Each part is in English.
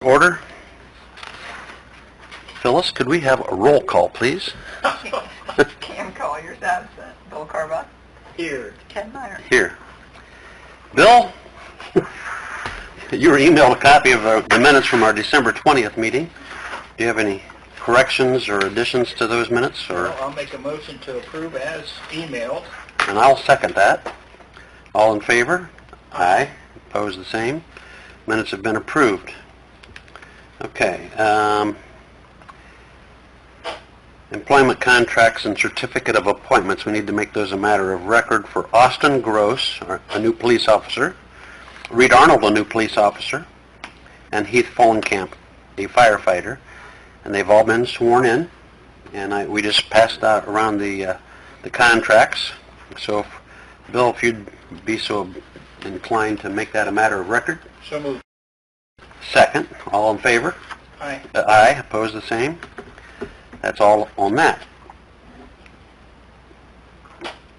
Order. Phyllis, could we have a roll call, please? Cam Collier's absent. Bill Carba. Here. Ken Meyer. Here. Bill, you were emailed a copy of the minutes from our December 20th meeting. Do you have any corrections or additions to those minutes? Or? Well, I'll make a motion to approve as emailed. And I'll second that. All in favor? Aye. Opposed, the same. Minutes have been approved. Okay. Employment contracts and certificate of appointments. We need to make those a matter of record for Austin Gross, a new police officer, Reed Arnold, a new police officer, and Heath Follenkamp, a firefighter. And they've all been sworn in. And we just passed out around the contracts. So, Bill, if you'd be so inclined to make that a matter of record. So moved. Second. All in favor? Aye. Aye. Opposed, the same. That's all on that.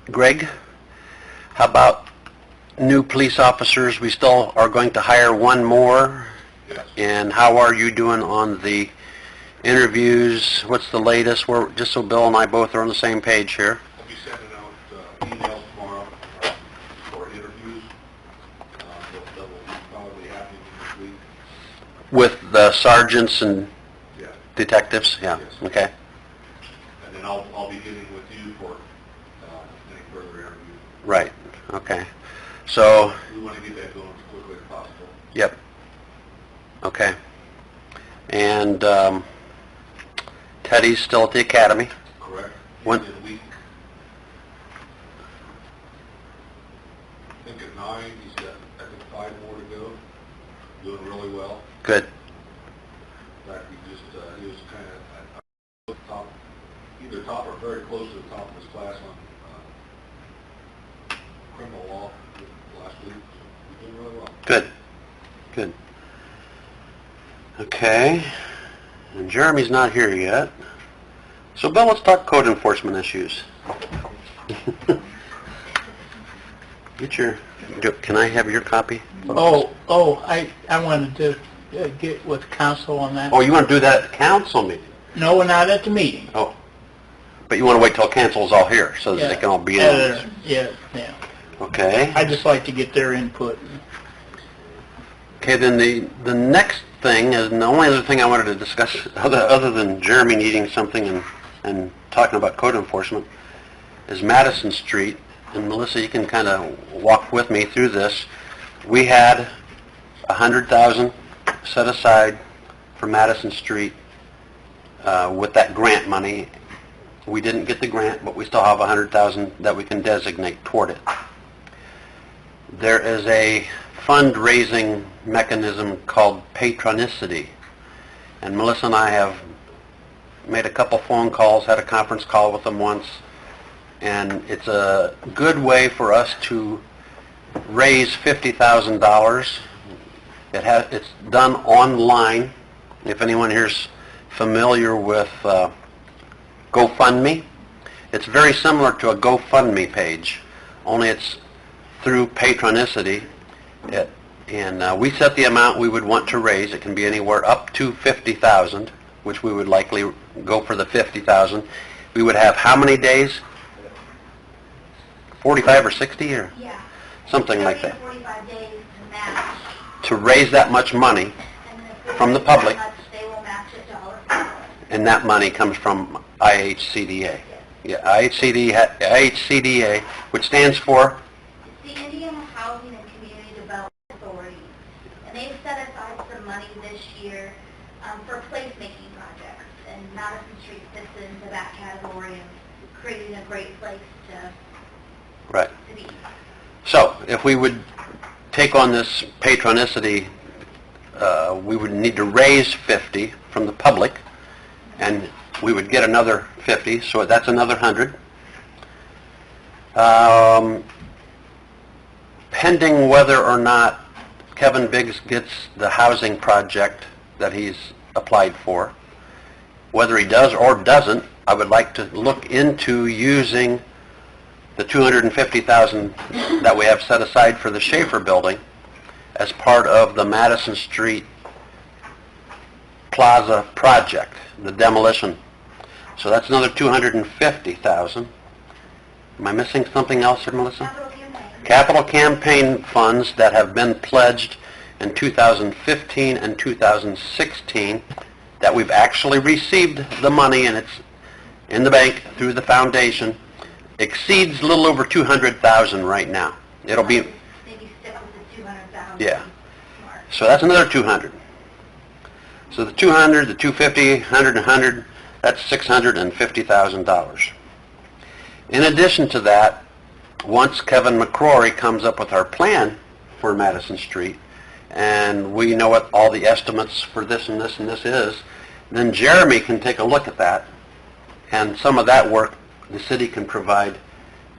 Greg, how about new police officers? We still are going to hire one more. Yes. And how are you doing on the interviews? What's the latest? We're, just so Bill and I both are on the same page here. I'll be sending out emails tomorrow for interviews. That will probably happen this week. With the sergeants and Yeah. detectives? Yeah. Yes. Okay. And then I'll be getting with you for any further interviews. Right. Okay. So, We want to get that going as quickly as possible. yep. Okay. And Teddy's still at the academy. Correct? When- In a week. I think at 9, he's got, I think, 5 more to go. Doing really well. Good. In fact, he was kind of top, either top or very close to the top of his class on criminal law last week. So he's doing really well. Good. Good. Okay. And Jeremy's not here yet. So, Bill, let's talk code enforcement issues. Get your... Can I have your copy? I wanted to get with council on that. Oh, you want to do that at the council meeting? No, not at the meeting. Oh. But you want to wait till council's all here, so that they can all be in? Yeah. Okay. I'd just like to get their input. Okay, then the next thing, is, and the only other thing I wanted to discuss, other than Jeremy needing something and talking about code enforcement, is Madison Street. And Melissa, you can kind of walk with me through this. We had $100,000 set aside for Madison Street with that grant money. We didn't get the grant, but we still have $100,000 that we can designate toward it. There is a fundraising mechanism called patronicity, and Melissa and I have made a couple phone calls, had a conference call with them once, and it's a good way for us to raise $50,000. It's done online. If anyone here's familiar with GoFundMe, it's very similar to a GoFundMe page, only it's through patronicity. And we set the amount we would want to raise. It can be anywhere up to $50,000, which we would likely go for the $50,000. We would have how many days? 45 or 60 or something like that. 45 days to match. To raise that much money from the public, They will match it dollar for dollar. and that money comes from IHCDA. Yeah, IHCDA, which stands for? It's the Indiana Housing and Community Development Authority, and they've set aside some money this year for placemaking projects, and Madison Street fits into that category of creating a great place to Right. be. So, if we would take on this patronicity, we would need to raise 50 from the public, and we would get another 50, so that's another 100. Pending whether or not Kevin Biggs gets the housing project that he's applied for, whether he does or doesn't, I would like to look into using the $250,000 that we have set aside for the Schaefer building as part of the Madison Street Plaza project, the demolition. So that's another $250,000. Am I missing something else here, Melissa? Capital campaign. Capital campaign funds that have been pledged in 2015 and 2016, that we've actually received the money and it's in the bank through the foundation, exceeds a little over 200,000 right now. It'll be, Maybe stick with the 200,000. yeah. mark. So that's another 200. So the 200, the 250, 100, 100, that's $650,000. In addition to that, once Kevin McCrory comes up with our plan for Madison Street, and we know what all the estimates for this and this and this is, then Jeremy can take a look at that, and some of that work the city can provide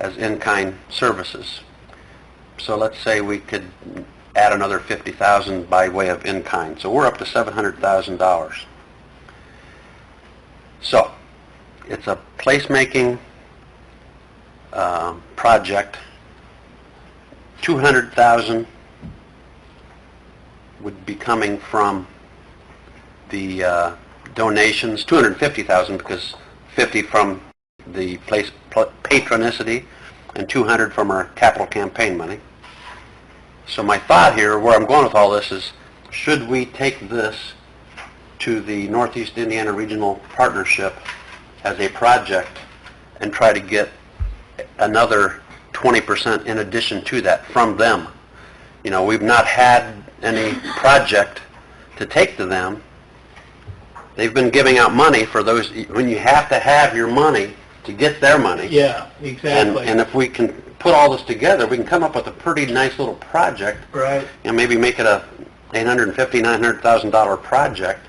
as in-kind services. So let's say we could add another $50,000 by way of in-kind. So we're up to $700,000. So it's a placemaking project. 200,000 would be coming from the donations, 250,000 because 50 from the place patronicity and 200 from our capital campaign money. So my thought here, where I'm going with all this is, should we take this to the Northeast Indiana Regional Partnership as a project and try to get another 20% in addition to that from them? You know, we've not had any project to take to them. They've been giving out money for those, when you have to have your money to get their money. Yeah, exactly. And if we can put all this together, we can come up with a pretty nice little project. Right. And maybe make it a $850,000, $900,000 project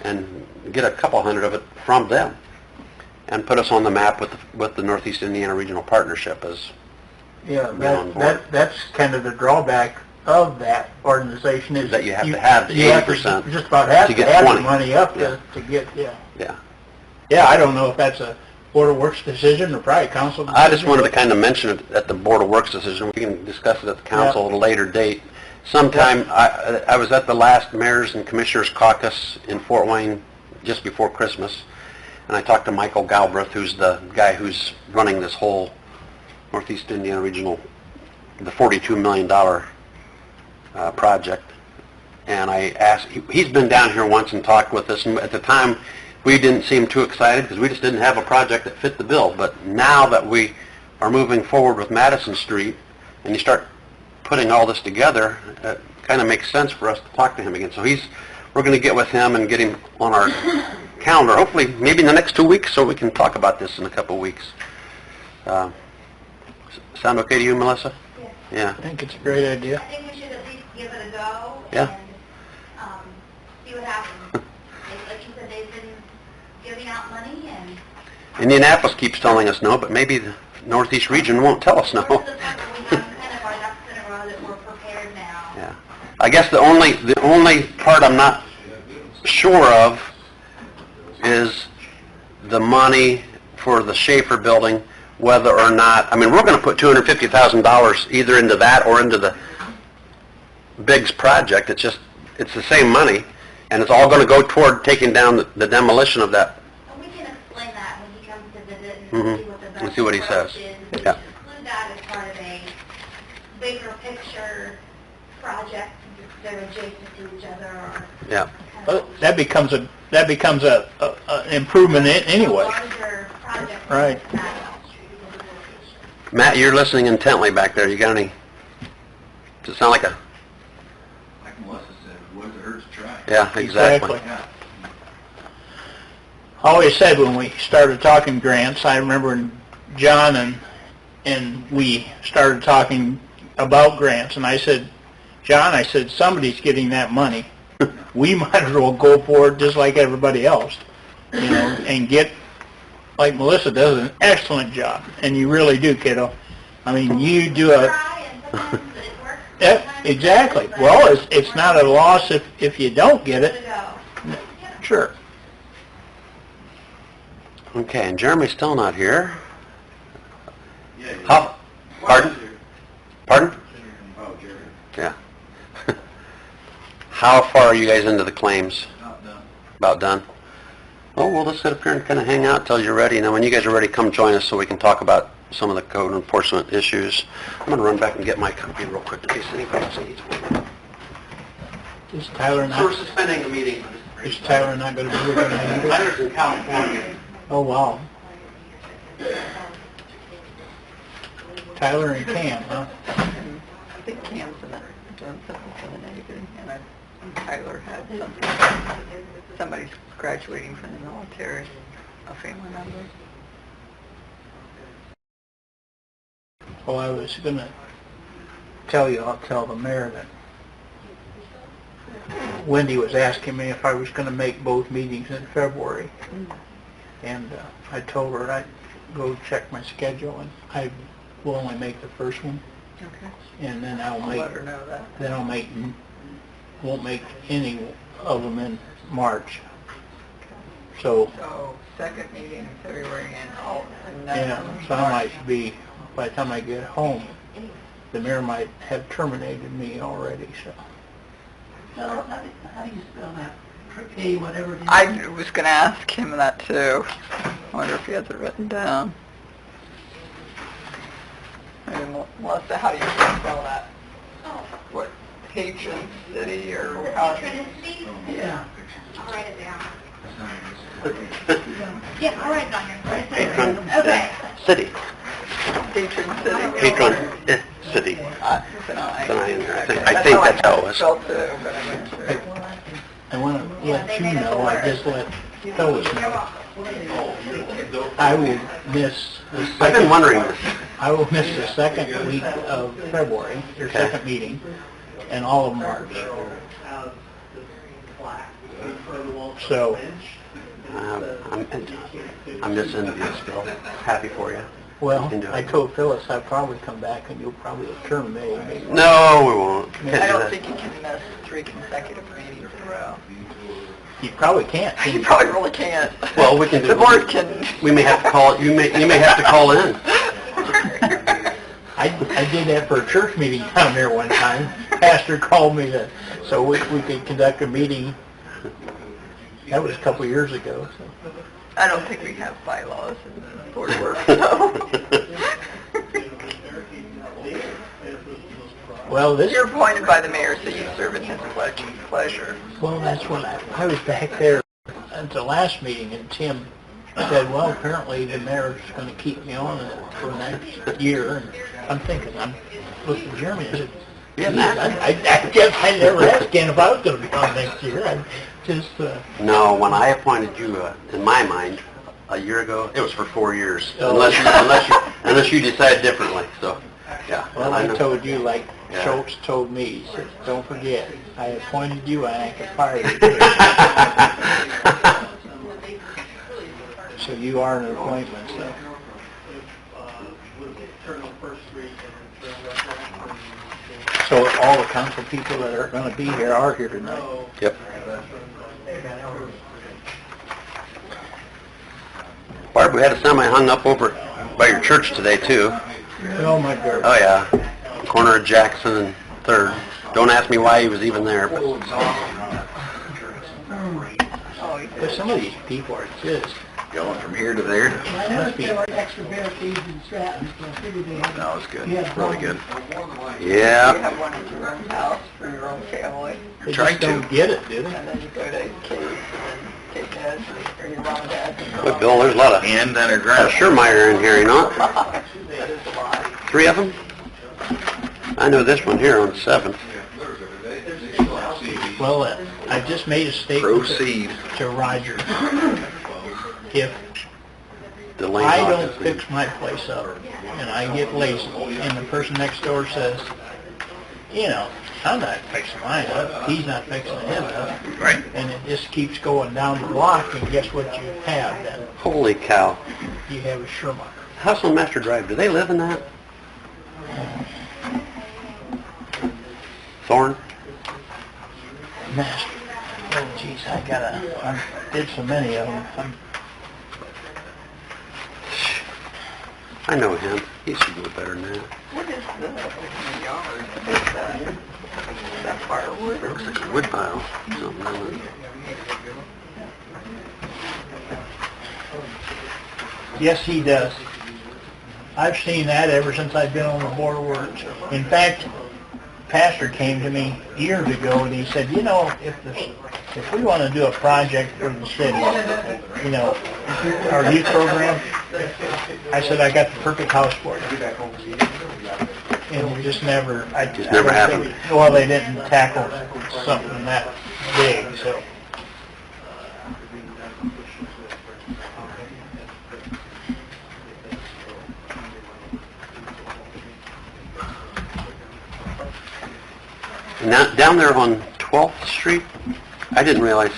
and get a couple hundred of it from them and put us on the map with the Northeast Indiana Regional Partnership as Yeah, on board. that's kind of the drawback of that organization is That you have to have you have to 80% just about have to to get have 20. the money up Yeah. to get, yeah. Yeah. Yeah, I don't know if that's a Board of Works decision or probably council decision. I just wanted to kind of mention it at the Board of Works decision. We can discuss it at the council at a later date. Sometime, I was at the last Mayors and Commissioners Caucus in Fort Wayne just before Christmas, and I talked to Michael Galbraith, who's the guy who's running this whole Northeast Indiana Regional, the $42 million project. And I asked, he's been down here once and talked with us, and at the time, we didn't seem too excited because we just didn't have a project that fit the bill. But now that we are moving forward with Madison Street, and you start putting all this together, it kind of makes sense for us to talk to him again. So we're going to get with him and get him on our calendar, hopefully maybe in the next 2 weeks, so we can talk about this in a couple of weeks. Sound okay to you, Melissa? Yeah. Yeah. I think it's a great idea. I think we should at least give it a go. Yeah. And see what happens. Like you said, they've been giving out money and... Indianapolis keeps telling us no, but maybe the Northeast region won't tell us no. We're to the point where we have kind of our ducks in a row that we're prepared now. Yeah. I guess the only part I'm not sure of is the money for the Schaefer building, whether or not, I mean, we're going to put $250,000 either into that or into the Biggs project. It's the same money, and it's all going to go toward taking down the demolition of that. And we can explain that when he comes to visit and Mhm. see what the We'll best see what he approach says. is. Yeah. Include that as part of a bigger picture project, if they're adjacent to each other or... Yeah. kind Well, of that becomes an improvement anyway. A larger project. Right. than Madison Street because of the location. Matt, you're listening intently back there. You got any? Does it sound like a... Like Melissa said, what does it hurt to try? Yeah, exactly. Exactly. I always said when we started talking grants, I remember when John and we started talking about grants, and I said, John, I said, somebody's getting that money. We might as well go for it just like everybody else, you know, and get, like Melissa does an excellent job, and you really do, kiddo. I mean, you do a... Try and sometimes it works. Yeah, sometimes it exactly. doesn't, Well, but it's not a loss if you don't get give it it. a go. Yeah. Sure. Okay, and Jeremy's still not here. Yeah. How, pardon? Pardon? Oh, Jerry, Yeah. How far are you guys into the claims? not done. about done. Well, we'll just sit up here and kind of hang out till you're ready, and then when you guys are ready, come join us so we can talk about some of the code enforcement issues. I'm going to run back and get my copy real quick in case anybody needs one. Is Tyler So we're not, suspending the meeting. is Tyler not going to be here tonight either? Tyler's in California. Oh, wow. Tyler and Cam, huh? I think Cam's doing something for the Navy, and Tyler had something. Somebody's graduating from the military, a family member. Well, I was going to tell you, I'll tell the mayor that Wendy was asking me if I was going to make both meetings in February. And I told her I'd go check my schedule, and I will only make the first one. Okay. And then I'll let her know that. then won't make any of them in March. So, So, second meeting in February and yeah, so I might be, by the time I get home, the mayor might have terminated me already, so. How do you spell that? A whatever it is? I was going to ask him that too. I wonder if he has it written down. Maybe Melissa, how do you spell that? What, patron city or how? Trinity? Yeah. I'll write it down. Yeah, I'll write it on here. Patron Okay. City. Patron city. Patron City. It's an I. It's an I in there. I think Okay. that's how it was. Spelled too, but I wasn't sure. I want to let you know, I just let Phyllis know. I will miss the I've been second, wondering this. I will miss the second week of February, your Okay. second meeting, and all of March. So, I'm just envious, Bill. Happy for you. well, You can do I it. told Phyllis I'd probably come back and you'll probably terminate me. No, we won't. Can't do I don't that. think you can miss 3 consecutive meetings in a row. You probably can't. can You you? probably really can't. Well, we can do. The board can. We may have to call. You may have to call in. I did that for a church meeting down there one time. Pastor called me so we could conduct a meeting. That was a couple of years ago. So. I don't think we have bylaws in board work, so. Well, this You're appointed by the mayor, so you serve at his pleasure. well, that's what I was back there at the last meeting, and Tim said, well, apparently the mayor's going to keep me on for next year. And I'm thinking, I'm looking at Jeremy, I said, Yeah, "Geez, man. I guess I never asked Ken if I was going to be on next year. I just, No, when I appointed you, in my mind, a year ago, it was for 4 years. Oh. Unless you decide differently. So, yeah. well, I know. told you like Yeah. Schultz told me, he said, don't forget, I appointed you and I can fire you. So you are an appointment, so. So all the council people that are going to be here are here tonight. Yep. Barb, we had a semi hung up over by your church today too. Oh my God. Oh yeah, corner of Jackson and 3rd. Don't ask me why he was even there, but But some of these people are just, going from here to there. I noticed there were extra barricades in Stratton, so I figured they had... That was good, Yeah. really good. You Yeah. have one at your own house for your own family, they Trying just don't get it, do they? and then you go to Kate's and then Kate Dad's or your mom and dad's. Look, Bill, there's a lot of Schermeyer in here, you know? That is a lot. 3 of them? I know this one here on the 7th. Well, I just made a statement to Roger. If The Lane I Hawk don't is- fix my place up and I get lazy and the person next door says, you know, I'm not fixing mine up, he's not fixing his up. Right. And it just keeps going down the block, and guess what you have then? Holy cow. You have a Sherman. House on Master Drive, do they live in that? Thorn? Master. Oh, geez, I did so many of them. I know him. He should know better than that. What is the yard? Is that firewood? Looks like a wood pile. Something like that. Yes, he does. I've seen that ever since I've been on the Board of Works. In fact, Pastor came to me years ago and he said, you know, if we want to do a project for the city, you know, our youth program, I said, I got the perfect house for you. And it just never, Just never happened. Well, they didn't tackle something that big, so. Now, down there on 12th Street, I didn't realize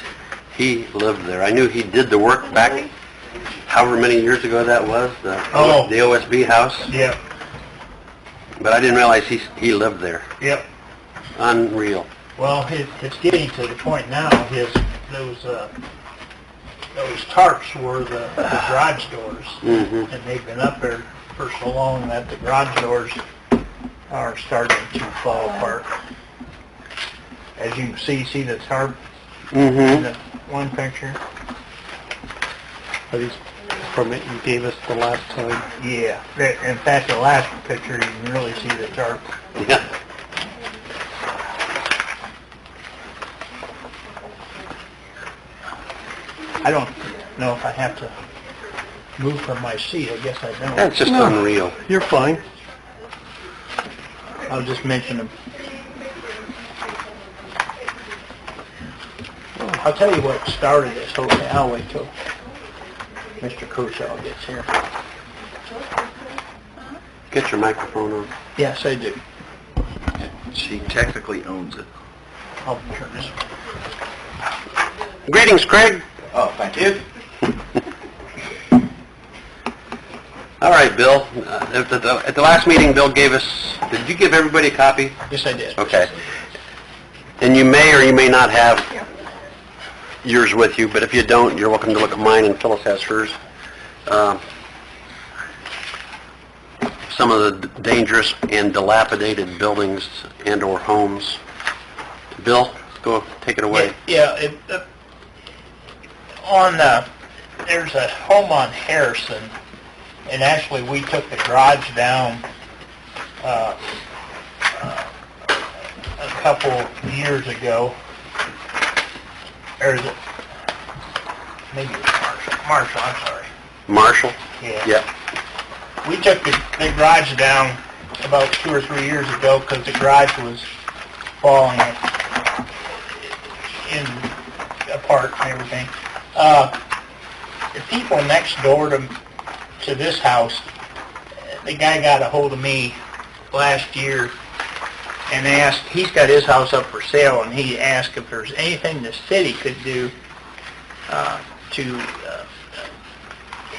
he lived there. I knew he did the work back however many years ago that was, the OSB house, Yep, but I didn't realize he lived there. yep. Unreal. Well, it's getting to the point now, those tarps were the garage doors. Mm-hmm. And they've been up there for so long that the garage doors are starting to fall apart. As you can see the tarp in Mm-hmm. the one picture? Are these from it you gave us the last time? Yeah. In fact, the last picture, you can really see the tarp. Yeah. I don't know if I have to move from my seat. I guess I don't. That's just unreal. You're fine. I'll just mention them. I'll tell you what started this. Okay, I'll wait till Mr. Kershaw gets here. Get your microphone on. Yes, I do. She technically owns it. I'll turn this. Greetings, Craig. Oh, thank you. All right, Bill. At the last meeting, Bill gave us, did you give everybody a copy? Yes, I did. Okay. And you may or you may not have yours with you, but if you don't, you're welcome to look at mine, and Phyllis has hers. Some of the dangerous and dilapidated buildings and/or homes. Bill, go take it away. Yeah, there's a home on Harrison, and actually we took the garage down a couple years ago. Or is it? Maybe it was Marshall, I'm sorry. Marshall? Yeah. Yeah. We took the garage down about 2 or 3 years ago because the garage was falling apart and everything. The people next door to this house, the guy got a hold of me last year and asked, he's got his house up for sale, and he asked if there's anything the city could do to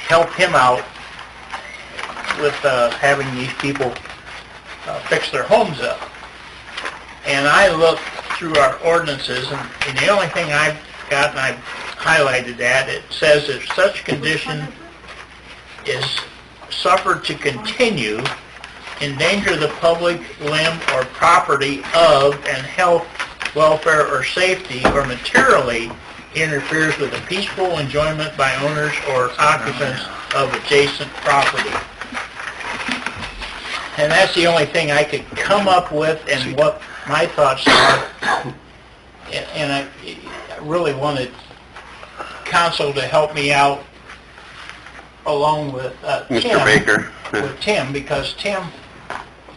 help him out with having these people fix their homes up. And I looked through our ordinances, and the only thing I've got, and I've highlighted that, it says if such condition is suffered to continue, endanger the public limb or property of, and health, welfare, or safety, or materially interferes with the peaceful enjoyment by owners or occupants of adjacent property. And that's the only thing I could come up with, and what my thoughts are. And I really wanted council to help me out along with Mr. Tim. Baker. With Tim, because Tim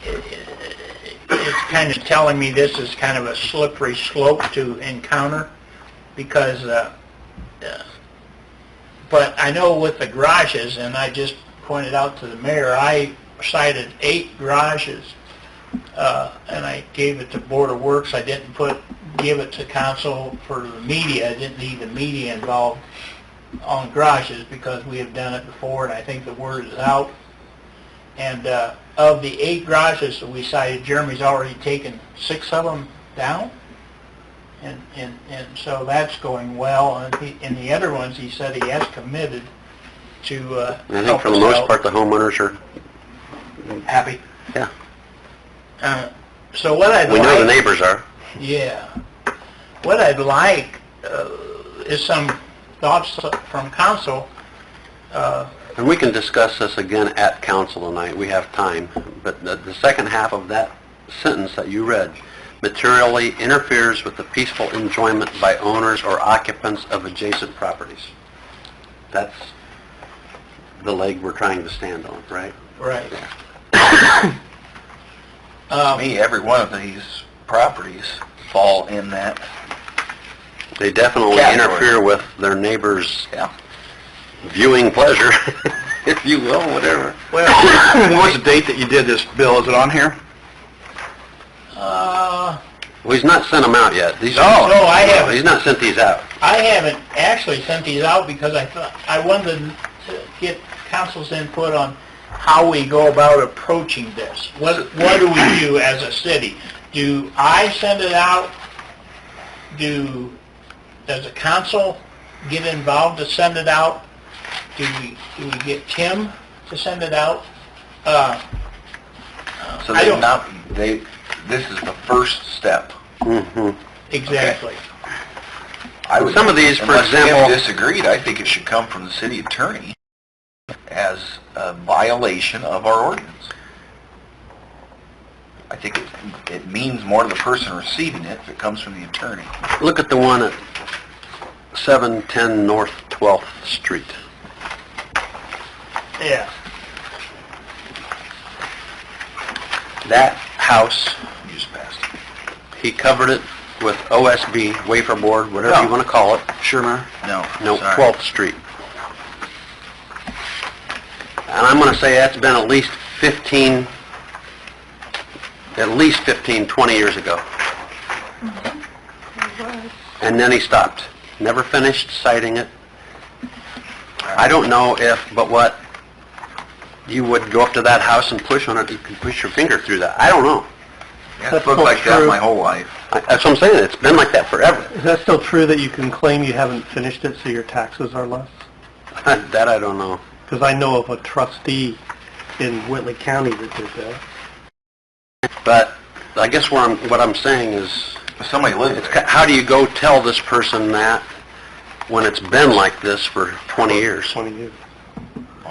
is kind of telling me this is kind of a slippery slope to encounter, because, but I know with the garages, and I just pointed out to the mayor, I cited 8 garages, and I gave it to Board of Works. I didn't give it to council for the media. I didn't need the media involved on garages because we have done it before, and I think the word is out. And of the 8 garages that we cited, Jeremy's already taken 6 of them down, and so that's going well. And the other ones, he said he has committed to I think for the most part, the homeowners are happy. Yeah. So what I'd We like... know the neighbors are. Yeah. What I'd like is some thoughts from council. Well, And we can discuss this again at council tonight, we have time, but the second half of that sentence that you read, materially interferes with the peaceful enjoyment by owners or occupants of adjacent properties. That's the leg we're trying to stand on, right? Right. To me, every one of these properties fall in that. They definitely Category. interfere with their neighbors' Yeah. viewing pleasure, if you will, whatever. Well, what's the date that you did this, Bill? Is it on here? Uh, Well, he's not sent them out yet. These No, I haven't. He's not sent these out. I haven't actually sent these out because I thought, I wanted to get council's input on how we go about approaching this. What do we do as a city? Do I send it out? Does the council get involved to send it out? Do we get Tim to send it out? So I don't- this is the first step. Mm-hmm. Exactly. I would, Some of these, for unless Tim example- disagreed, I think it should come from the city attorney as a violation of our ordinance. I think it means more to the person receiving it if it comes from the attorney. Look at the one at 710 North 12th Street. Yeah. That house, You just passed it. he covered it with OSB, wafer board, whatever you want to call it. Sure, Mayor? No. No, sorry. 12th Street. And I'm going to say that's been at least 15, 20 years ago. And then he stopped. Never finished citing it. I don't know but what, you would go up to that house and push on it, you could push your finger through that. I don't know. Yeah, it's looked like that my whole life. That's what I'm saying, it's been like that forever. Is that still true that you can claim you haven't finished it so your taxes are less? That I don't know. Because I know of a trustee in Whitley County that did that. But I guess what I'm saying is, If somebody lives there. how do you go tell this person that when it's been like this for 20 years? 20 years.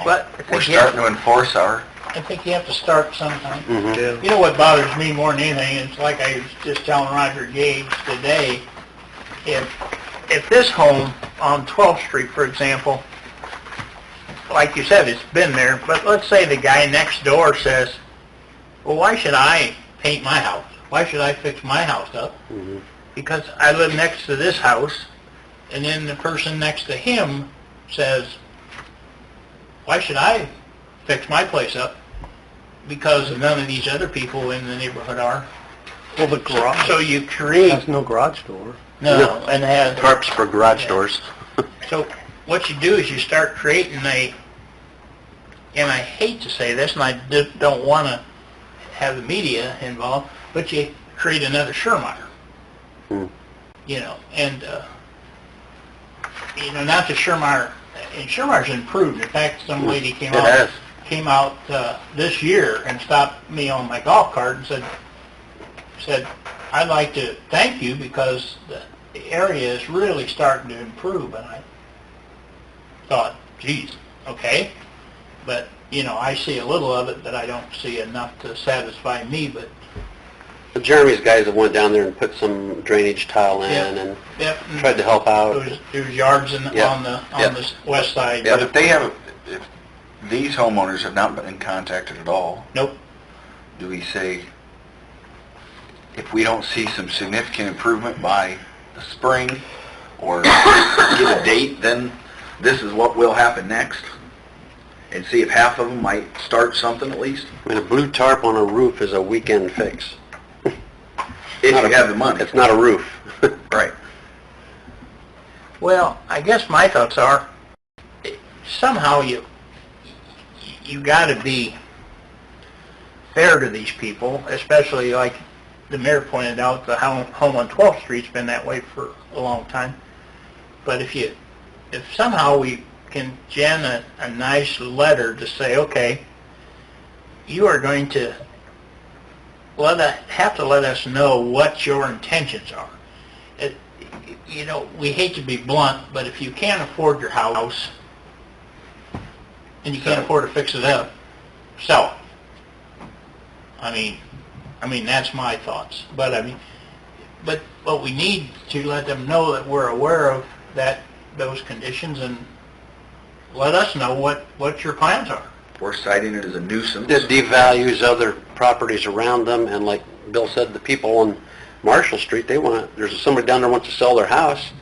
But We're starting to enforce our... I think you have to start sometime. Mhm. Yeah. You know what bothers me more than anything, it's like I was just telling Roger Gage today, if this home on 12th Street, for example, like you said, it's been there, but let's say the guy next door says, well, why should I paint my house? Why should I fix my house up? Mhm. Because I live next to this house, and then the person next to him says, why should I fix my place up? Because none of these other people in the neighborhood are. Well, the garage So you create, has no garage door. no, and has, Tarps for garage doors. so what you do is you start creating and I hate to say this, and I don't want to have the media involved, but you create another Schermeyer. Hmm. You know, and, not the Schermeyer, and Schermeyer's improved. In fact, some lady came It out. has. Came out this year and stopped me on my golf cart and said, I'd like to thank you because the area is really starting to improve. And I thought, geez, okay. But, I see a little of it, but I don't see enough to satisfy me. But, Jeremy's guys have went down there and put some drainage tile in Yep. and yep, tried to help out. there's yards Yep. on the Yep. west side. Yeah, but if these homeowners have not been contacted at all, Nope. do we say, if we don't see some significant improvement by the spring, or get a date, then this is what will happen next? And see if half of them might start something at least? I mean, a blue tarp on a roof is a weekend fix. If Not you a- have the money. It's not a roof. Right. Well, I guess my thoughts are, somehow you got to be fair to these people, especially like the mayor pointed out, the home on 12th Street's been that way for a long time. But if somehow we can gen a nice letter to say, okay, you are going to have to let us know what your intentions are. We hate to be blunt, but if you can't afford your house, and you can't afford to fix it up, sell it. I mean, that's my thoughts. But but we need to let them know that we're aware of those conditions, and let us know what your plans are. We're citing it as a nuisance. It devalues other properties around them, and like Bill said, the people on Marshall Street, there's somebody down there wants to sell their house.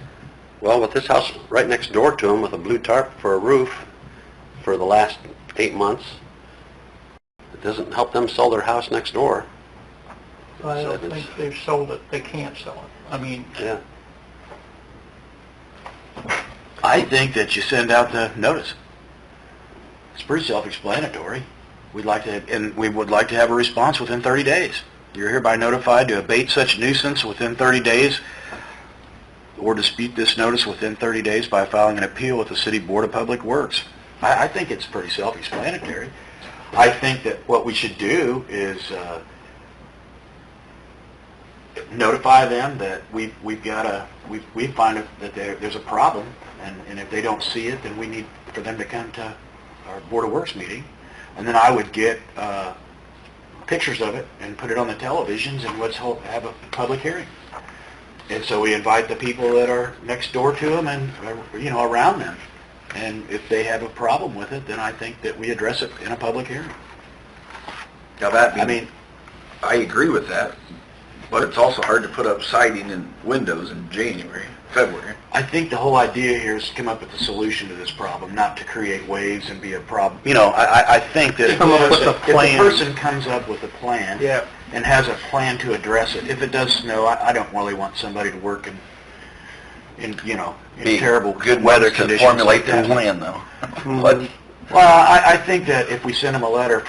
Well, with this house right next door to them with a blue tarp for a roof for the last 8 months, it doesn't help them sell their house next door. I don't think they've sold it, they can't sell it. I mean, Yeah. I think that you send out the notice. It's pretty self-explanatory. We would like to have a response within 30 days. You're hereby notified to abate such nuisance within 30 days or dispute this notice within 30 days by filing an appeal with the City Board of Public Works. I think it's pretty self-explanatory. I think that what we should do is notify them that we find that there's a problem, and if they don't see it, then we need for them to come to our Board of Works meeting, and then I would get pictures of it and put it on the televisions, and let's have a public hearing. And so we invite the people that are next door to them and around them, and if they have a problem with it, then I think that we address it in a public hearing. Now I agree with that, but it's also hard to put up siding and windows in January, February. I think the whole idea here is to come up with a solution to this problem, not to create waves and be a problem. I think that if the person comes up with a plan and has a plan to address it, if it does snow, I don't really want somebody to work in terrible Good weather to conditions formulate like their that. plan, though. But Well, I think that if we send them a letter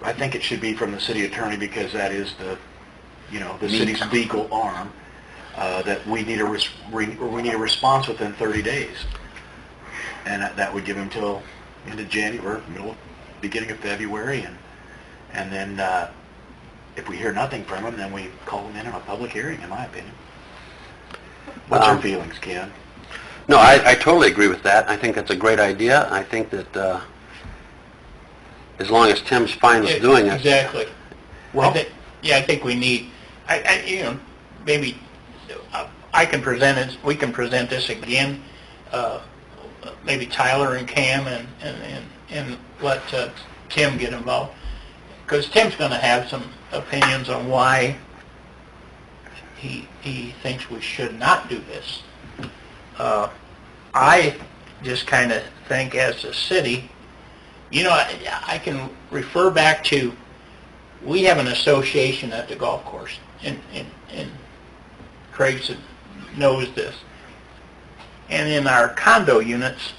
I think it should be from the city attorney, because that is the city's legal arm, that we need a response within 30 days. And that would give them till into January, beginning of February, and then if we hear nothing from them, then we call them in on a public hearing, in my opinion. What's your feelings, Ken? No, I totally agree with that. I think that's a great idea. I think that as long as Tim's fine with doing it. Exactly. Well, I think we need, maybe I can present it, we can present this again, maybe Tyler and Cam and let Tim get involved, because Tim's going to have some opinions on why he thinks we should not do this. I just kind of think as a city, I can refer back to, we have an association at the golf course, and Craig knows this. And in our condo units,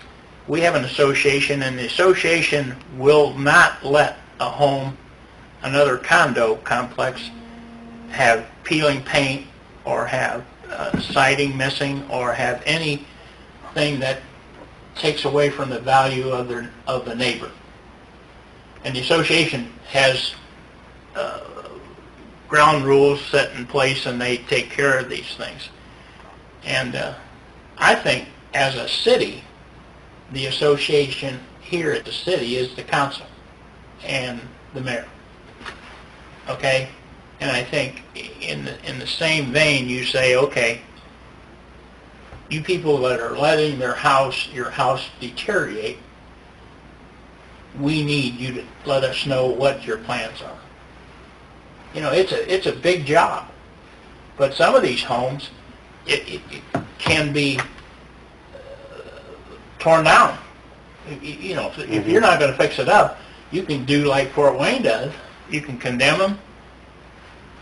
we have an association, and the association will not let another condo complex have peeling paint or have siding missing or have anything that takes away from the value of the neighbor. And the association has ground rules set in place, and they take care of these things. And I think as a city, the association here at the city is the council and the mayor. Okay? And I think in the same vein, you say, okay, you people that are letting your house deteriorate, we need you to let us know what your plans are. It's a big job, but some of these homes, it can be torn down. If you're not going to fix it up, you can do like Fort Wayne does. You can condemn them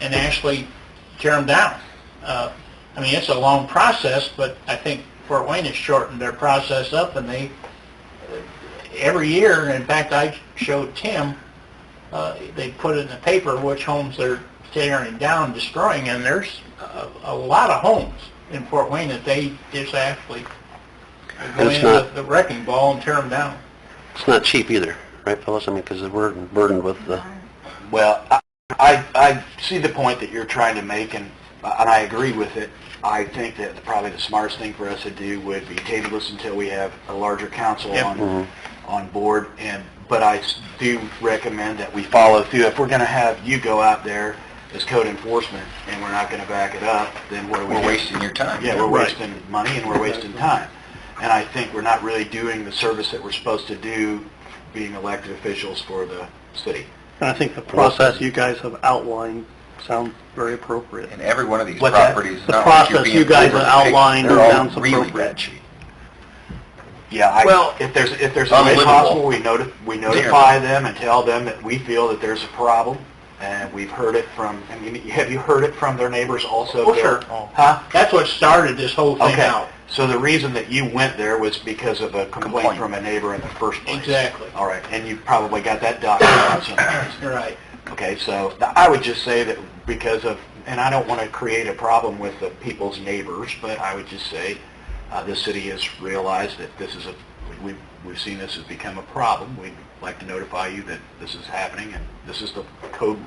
and actually tear them down. It's a long process, but I think Fort Wayne has shortened their process up, and every year, in fact, I showed Tim, they put in the paper which homes they're tearing down, destroying, and there's a lot of homes in Fort Wayne that they just actually go in with the wrecking ball and tear them down. It's not cheap either, right, Phyllis? Because we're burdened with the... Well, I see the point that you're trying to make, and I agree with it. I think that probably the smartest thing for us to do would be table this until we have a larger council on board, but I do recommend that we follow through. If we're going to have you go out there as code enforcement and we're not going to back it up, then what are we doing? We're wasting your time. Yeah, we're wasting money and we're wasting time. And I think we're not really doing the service that we're supposed to do being elected officials for the city. And I think the process you guys have outlined sounds very appropriate. And every one of these What's that? properties, The not like you're process being you guys have overpicked, outlined they're all sounds really appropriate. bad shape. Yeah, Well, if there's a way unlivable. possible, we notify them and tell them that we feel that there's a problem, and we've heard it from, I mean, have you heard it from their neighbors also? Oh, Bill? sure. Huh? That's what started this whole thing Okay, out. so the reason that you went there was because of a complaint from a neighbor in the first place? Exactly. All right, and you probably got that documented someplace. You're right. Okay, so I would just say that because of, and I don't want to create a problem with the people's neighbors, but I would just say the city has realized that this is we've seen this has become a problem. We'd like to notify you that this is happening, and this is the code,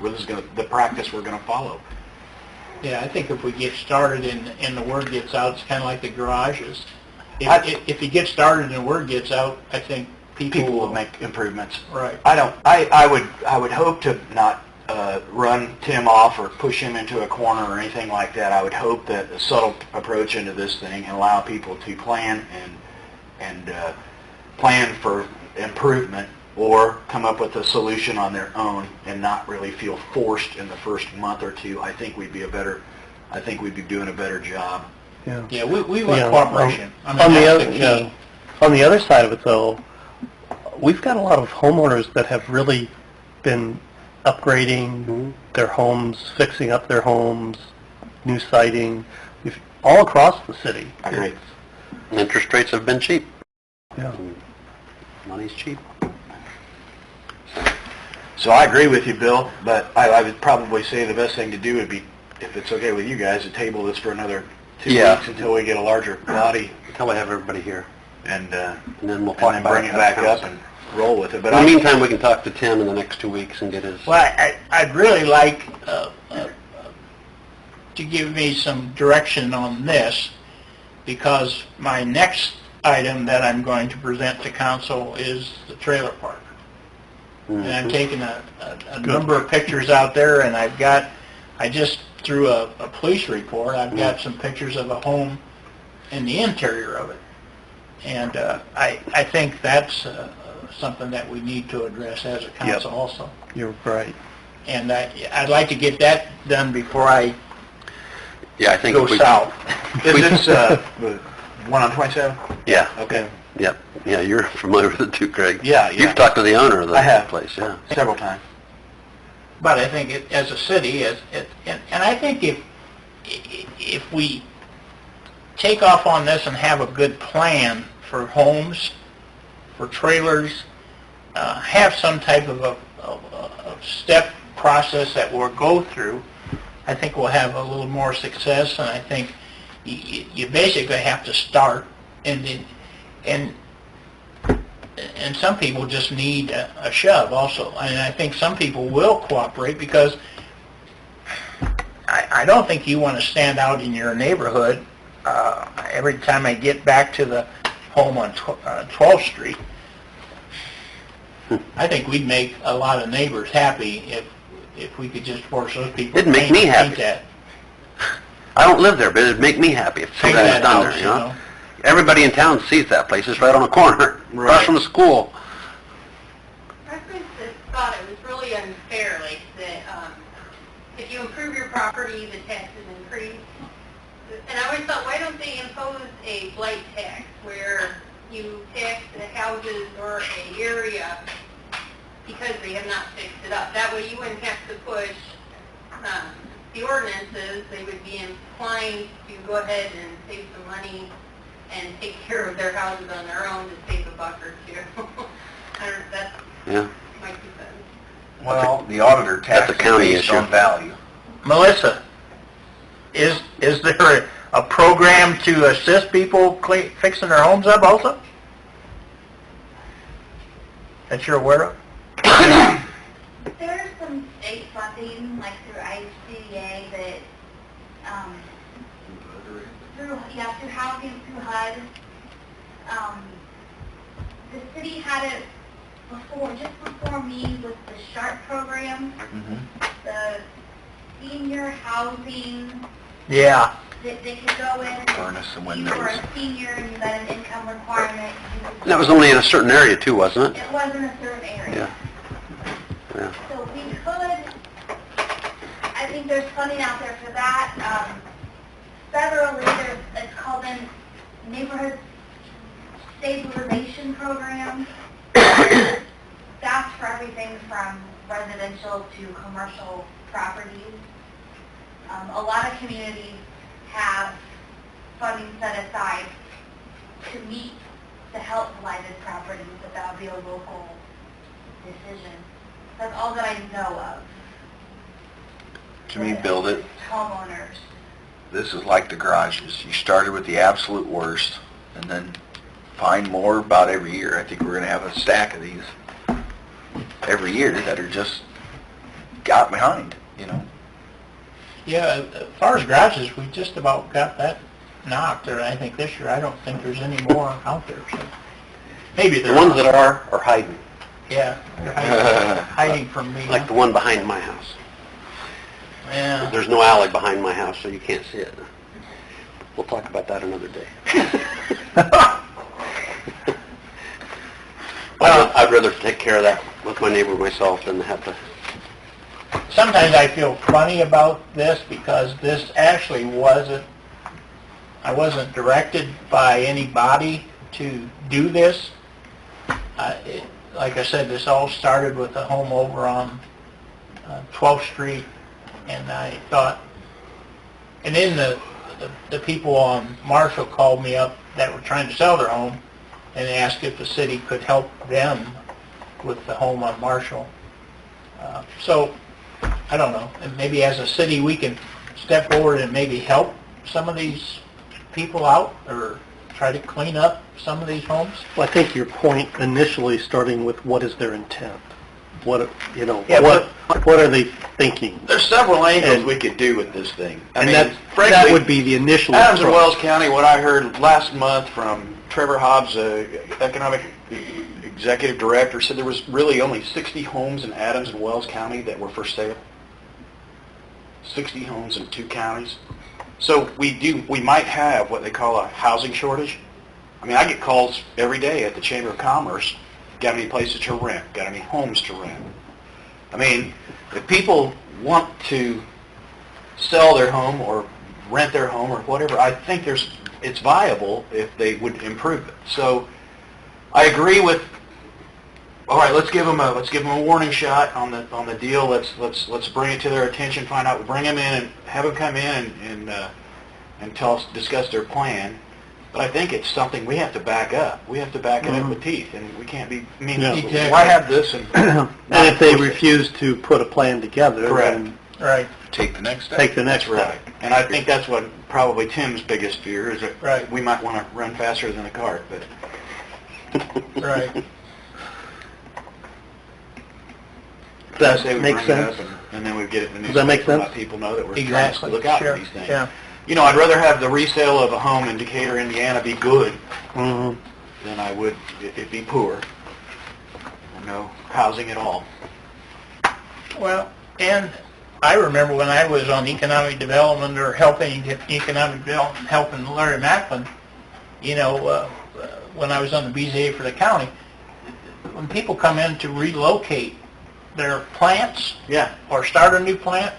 the practice we're going to follow. Yeah, I think if we get started and the word gets out, it's kind of like the garages. If you get started and the word gets out, I think People will make improvements. Right. I would hope to not run Tim off or push him into a corner or anything like that. I would hope that a subtle approach into this thing and allow people to plan and plan for improvement, or come up with a solution on their own and not really feel forced in the first month or two. I think we'd be doing a better job. Yeah. Yeah, we want Yeah, cooperation. I mean, on the that's other, the key. yeah. On the other side of it, though, we've got a lot of homeowners that have really been upgrading their homes, fixing up their homes, new siding, all across the city. I agree. Interest rates have been cheap. Yeah. Money's cheap. So I agree with you, Bill, but I would probably say the best thing to do would be, if it's okay with you guys, to table this for another 2 Yeah. weeks until we get a larger body, Until I have everybody here. and And then we'll and talk then about bring it back up and roll with it. But In the meantime, we can talk to Tim in the next 2 weeks and get his... Well, I'd really like to give me some direction on this, because my next item that I'm going to present to council is the trailer park. And I'm taking a number of pictures out there, and I just through a police report, I've got some pictures of a home in the interior of it. And I think that's something that we need to address as a council also. You're right. And I'd like to get that done before I Yeah, I think go if we... south. is this the one on 27? Yeah. Okay. Yep. Yeah, you're familiar with it too, Craig. Yeah. You've talked to the owner of the I have. place, yeah. Several times. But I think as a city, and I think if we take off on this and have a good plan for homes, for trailers, have some type of a step process that we'll go through, I think we'll have a little more success. And I think you basically have to start, and some people just need a shove also. And I think some people will cooperate, because I don't think you want to stand out in your neighborhood every time I get back to the home on 12th Street. I think we'd make a lot of neighbors happy if we could just force those people It'd to make me paint happy. that. I don't live there, but it'd make me happy if Paint something was that done house, there, you know? Everybody in town sees that place. It's right on the corner, across from the school. Residents thought it was really unfair, like that if you improve your property, the taxes increase. And I always thought, why don't they impose a blight tax where you tax the houses or an area because they have not fixed it up? That way you wouldn't have to push the ordinances. They would be inclined to go ahead and save some money and take care of their houses on their own to save $1 or $2. That's Yeah. my 2 cents. Well, the auditor That's a taxes county based issue. on value. Melissa, is there a program to assist people fixing their homes up also? That you're aware of? There's some state funding, like through ICA, that, through housing, through HUD. The city had it just before me was the SHARP program, the senior housing, Yeah. they could go in. Furnace and If you were windows. a senior and you met an income requirement. you could- That was only in a certain area too, wasn't it? It was in a certain area. Yeah. So we could, I think there's funding out there for that. Federally, it's called a neighborhood stabilization program. That's for everything from residential to commercial properties. A lot of communities have funding set aside to meet the help blighted properties, but that would be a local decision. That's all that I know of. To me, build it. Homeowners. This is like the garages. You started with the absolute worst, and then find more about every year. I think we're going to have a stack of these every year that are just got behind, you know. Yeah, as far as garages, we just about got that knocked, or I think this year, I don't think there's any more out there, so. Maybe The there ones that are hiding, Yeah, they're hiding from me. like the one behind my house. Yeah. There's no alley behind my house, so you can't see it. We'll talk about that another day. I'd rather take care of that with my neighbor myself than have to. Sometimes I feel funny about this because this actually I wasn't directed by anybody to do this. Like I said, this all started with a home over on 12th Street, and I thought, and then the people on Marshall called me up that were trying to sell their home, and they asked if the city could help them with the home on Marshall. So, I don't know, and maybe as a city we can step forward and maybe help some of these people out, or try to clean up some of these homes. Well, I think your point initially starting with what is their intent? What, you know, Yeah, what are they thinking? There's several angles And- we could do with this thing. I And mean, that frankly, would be the initial Adams and approach. Wells County, what I heard last month from Trevor Hobbs, economic executive director, said there was really only 60 homes in Adams and Wells County that were for sale. 60 homes in 2 counties. So we might have what they call a housing shortage. I mean, I get calls every day at the Chamber of Commerce, got any places to rent, got any homes to rent. I mean, if people want to sell their home or rent their home or whatever, I think it's viable if they would improve it. So I agree with, all right, let's give them a warning shot on the deal. Let's bring it to their attention, find out, bring them in and have them come in and discuss their plan. But I think it's something we have to back up. We have to back it up with teeth, and we can't be, I mean, Yeah. Exactly. why have this and And if they refuse to put a plan together, Correct. then Right. Take the next step. take the next That's step. right. And I think that's what probably Tim's biggest fear is that Right. we might want to run faster than a cart, but Right. Does I say that we make bring sense? it up and then we get it in the Does that make newspaper and sense? let people know that we're Exactly. trying to look out Sure. for these things. Yeah. You know, I'd rather have the resale of a home in Decatur, Indiana be good Mhm. than I would it be poor. Or no housing at all. Well, and I remember when I was on economic development or helping economic development, helping Larry Macklin, you know, when I was on the BZA for the county, when people come in to relocate their plants Yeah. or start a new plant,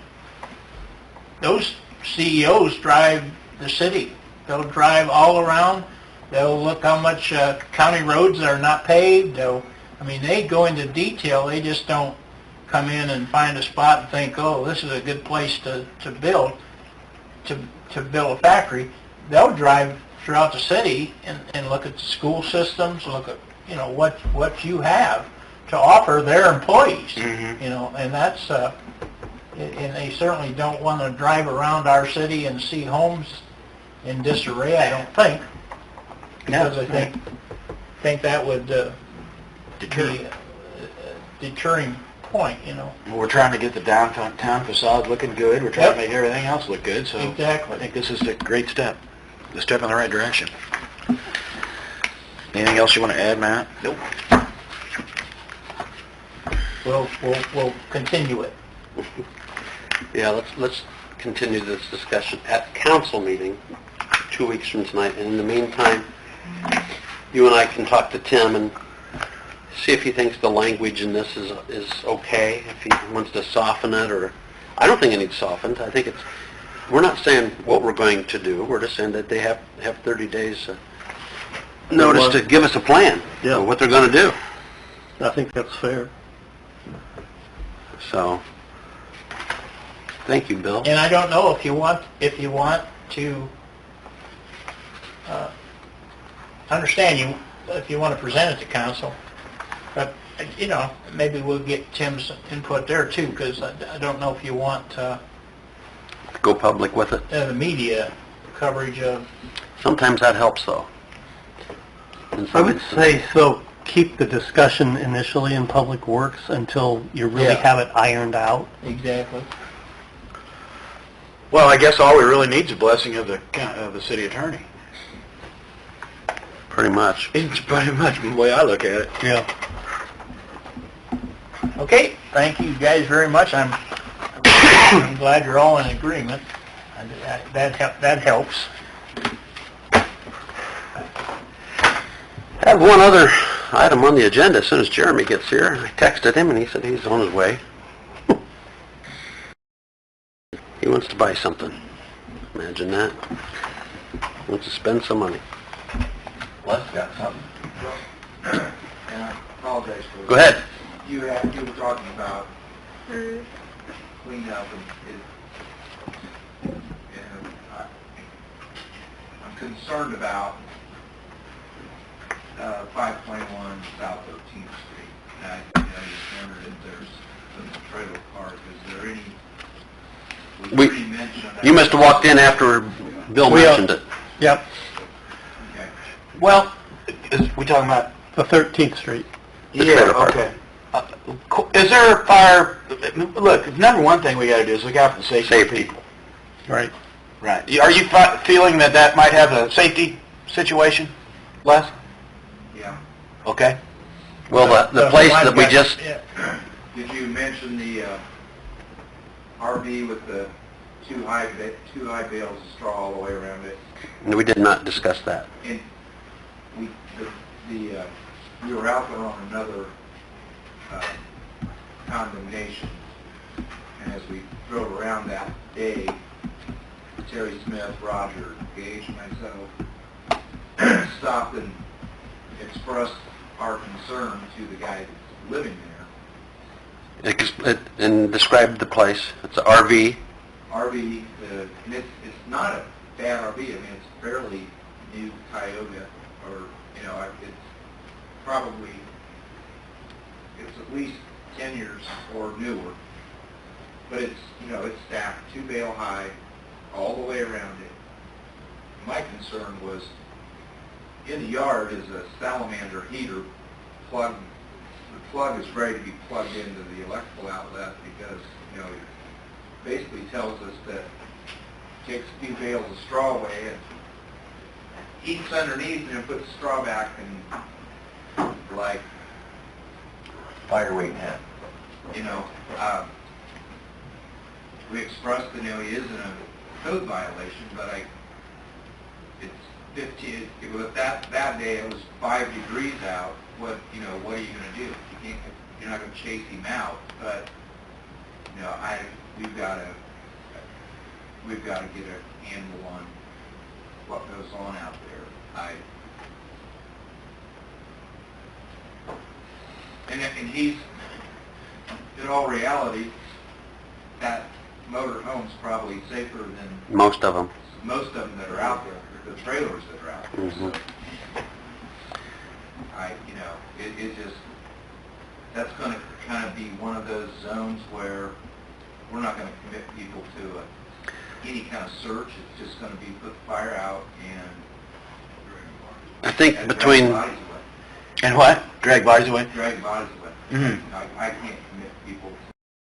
those CEOs drive the city. They'll drive all around. They'll look how much county roads are not paved. They go into detail. They just don't come in and find a spot and think, oh, this is a good place to build a factory. They'll drive throughout the city and look at the school systems, look at, you know, what you have to offer their employees. Mhm. You know, and that's, and they certainly don't want to drive around our city and see homes in disarray, I don't think. Because I think that would Deter. be a deterring point, you know. We're trying to get the downtown facade looking good. We're trying Yep. to make everything else look good. So Exactly. I think this is a great step. A step in the right direction. Anything else you want to add, Matt? Nope. we'll continue it. Yeah, let's continue this discussion at council meeting 2 weeks from tonight, and in the meantime, you and I can talk to Tim and see if he thinks the language in this is okay, if he wants to soften it, or, I don't think it needs softened. I think we're not saying what we're going to do, we're just saying that they have 30 days notice to give us a plan Yeah. of what they're going to do. I think that's fair. So, thank you, Bill. And I don't know if you want to, understand if you want to present it to council, but, maybe we'll get Tim's input there too, because I don't know if you want, Go public with it. the media coverage of, Sometimes that helps, though. I would say, so keep the discussion initially in Public Works until you really Yeah. have it ironed out. exactly. Well, I guess all we really need is a blessing of the city attorney. Pretty much. It's pretty much the way I look at it. Yeah. Okay, thank you guys very much. I'm glad you're all in agreement. That helps. I have one other item on the agenda. As soon as Jeremy gets here, I texted him and he said he's on his way. He wants to buy something. Imagine that. He wants to spend some money. Les got something. And I apologize for... Go ahead. You were talking about cleanup and I'm concerned about 521 South 13th Street. And I just wondered if there's some trailer park. Is there any... We- already mentioned... You must have walked in after Bill mentioned it. Yep. Okay. Well, we talking about... The 13th Street. The trailer park. okay. Is there a fire... Look, number one thing we got to do is look out for the safety of Safety. people. Right. Right. Are you feeling that might have a safety situation, Les? Yeah. Okay. Well, the place that we just... Yeah. Did you mention the RV with the two high bales of straw all the way around it? We did not discuss that. And we were out there on another condemnation, and as we drove around that day, Terry Smith, Roger, Gage, and myself stopped and expressed our concern to the guy that's living there. And describe the place. It's an RV. RV, and it's not a bad RV. I mean, it's fairly new Tioga, or, it's probably, it's at least 10 years or newer. But it's, it's stacked 2 bale high all the way around it. My concern was, in the yard is a salamander heater plug. The plug is ready to be plugged into the electrical outlet because, it basically tells us that it takes a few bales of straw away and heats underneath and then puts the straw back and like, Fire waiting hat. we expressed that, he is in a code violation, but it's 15, it was that day it was 5 degrees out. What are you going to do? You're not going to chase him out, but, we've got to get a handle on what goes on out there. And he's, in all reality, that motor home's probably safer than Most of them. most of them that are out there, the trailers that are out there. Mhm. So, it just, that's going to kind of be one of those zones where we're not going to commit people to any kind of search. It's just going to be put the fire out and... I think and between... drag bodies away. And what? Drag bodies away? Drag bodies away. Mhm. I can't commit people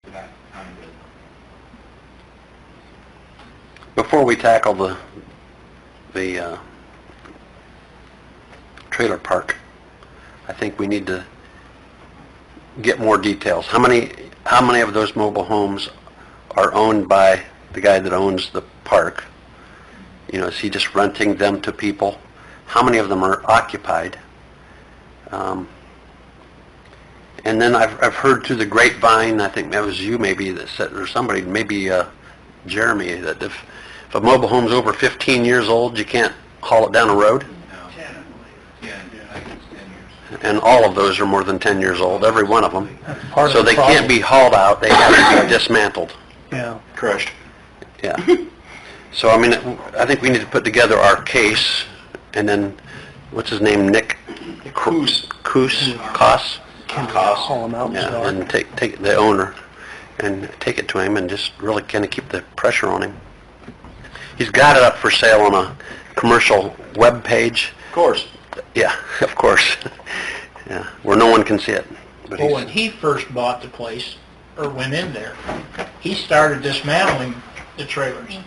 to that kind of... Before we tackle the trailer park, I think we need to get more details. How many of those mobile homes are owned by the guy that owns the park? You know, is he just renting them to people? How many of them are occupied? And then I've heard through the grapevine, I think that was you maybe that said, or somebody, maybe Jeremy, that if a mobile home's over 15 years old, you can't haul it down a road? No. 10, I believe. 10, I think it's 10 years. And all of those are more than 10 years old, every one of them. Part of So the they problem. can't be hauled out, they have to be dismantled. Yeah. Crushed. Yeah. So, I mean, I think we need to put together our case, and then, what's his name, Nick? Coos. Koss? Haul them out. Yeah, and take the owner, and take it to him, and just really kind of keep the pressure on him. He's got it up for sale on a commercial web page. Of course. Yeah, of course. Yeah, where no one can see it. But Well, he's- when he first bought the place, or went in there, he started dismantling the trailers.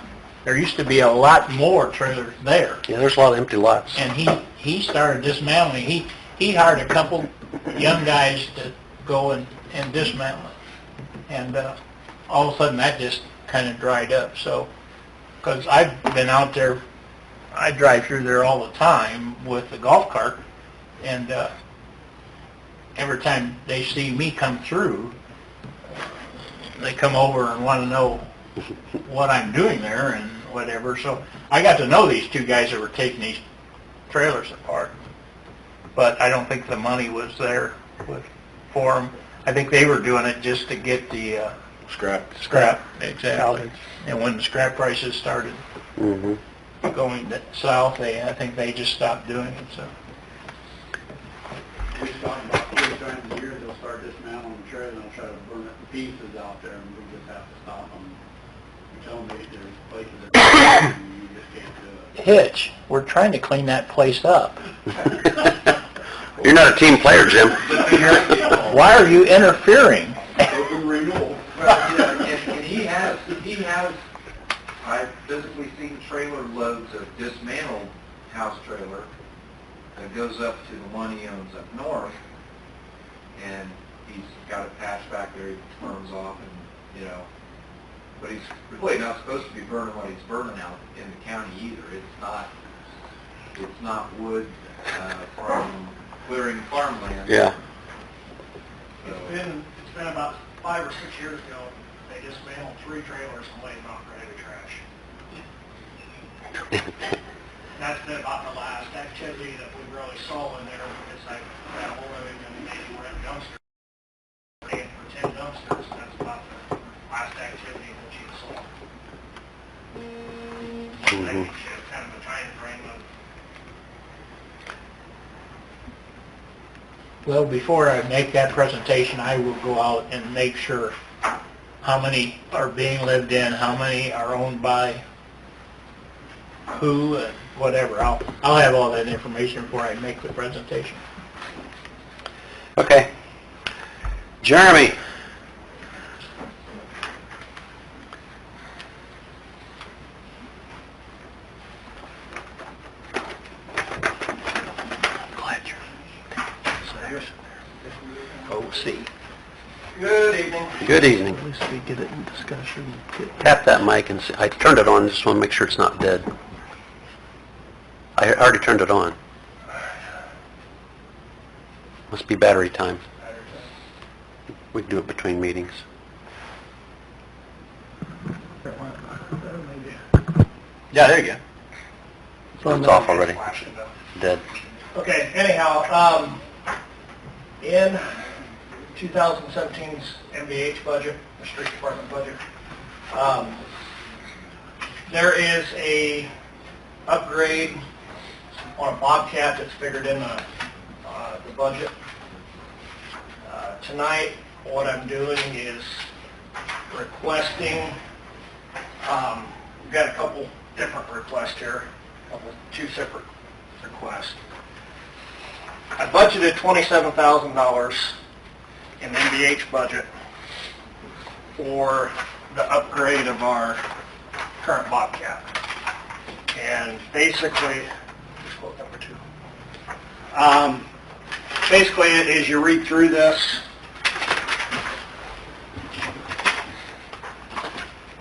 There used to be a lot more trailers there, yeah, there's a lot of empty lots. and he started dismantling. He hired a couple young guys to go and dismantle it. And all of a sudden, that just kind of dried up. So, because I've been out there, I drive through there all the time with the golf cart, and every time they see me come through, they come over and want to know what I'm doing there and whatever. So I got to know these two guys that were taking these trailers apart, but I don't think the money was there for them. I think they were doing it just to get the scrap, exactly. And when the scrap prices started Mm-hmm. going south, I think they just stopped doing it. So We talked about 3 times a year, they'll start dismantling the trailer and they'll try to burn it to pieces out there, and we just have to stop them. You tell me there's places that you just can't do it. Hitch, we're trying to clean that place up. You're not a team player, Jim. Why are you interfering? Open renewal. Well, yeah, and he has, I've physically seen trailer loads of dismantled house trailer that goes up to the one he owns up north, and he's got it patched back there, he turns off, and, you know, but he's really not supposed to be burning what he's burning out in the county either. It's not wood from clearing farmland. Yeah. So, It's been about 5 or 6 years ago, they dismantled 3 trailers and laid them out for heavy trash. That's been about the last activity that we really saw in there, because I got hold of him and made him rent dumpsters. Paying for 10 dumpsters, and that's about the last activity that you saw. I think you have kind of a time frame of... Well, before I make that presentation, I will go out and make sure how many are being lived in, how many are owned by who, and whatever. I'll have all that information before I make the presentation. Okay. Jeremy. Glad you're OC. Good evening. Good evening. At least we get it in discussion. Tap that mic and see. I turned it on, just want to make sure it's not dead. I already turned it on. Must be battery time. We can do it between meetings. Yeah, there you go. It's off already. Dead. Okay, anyhow, in 2017's MVH budget, the street department budget, there is a upgrade on a Bobcat that's figured in the budget. Tonight, what I'm doing is requesting, we've got a couple different requests here, two separate requests. I budgeted $27,000 in the MVH budget for the upgrade of our current Bobcat. And basically, quote number 2. Basically, as you read through this,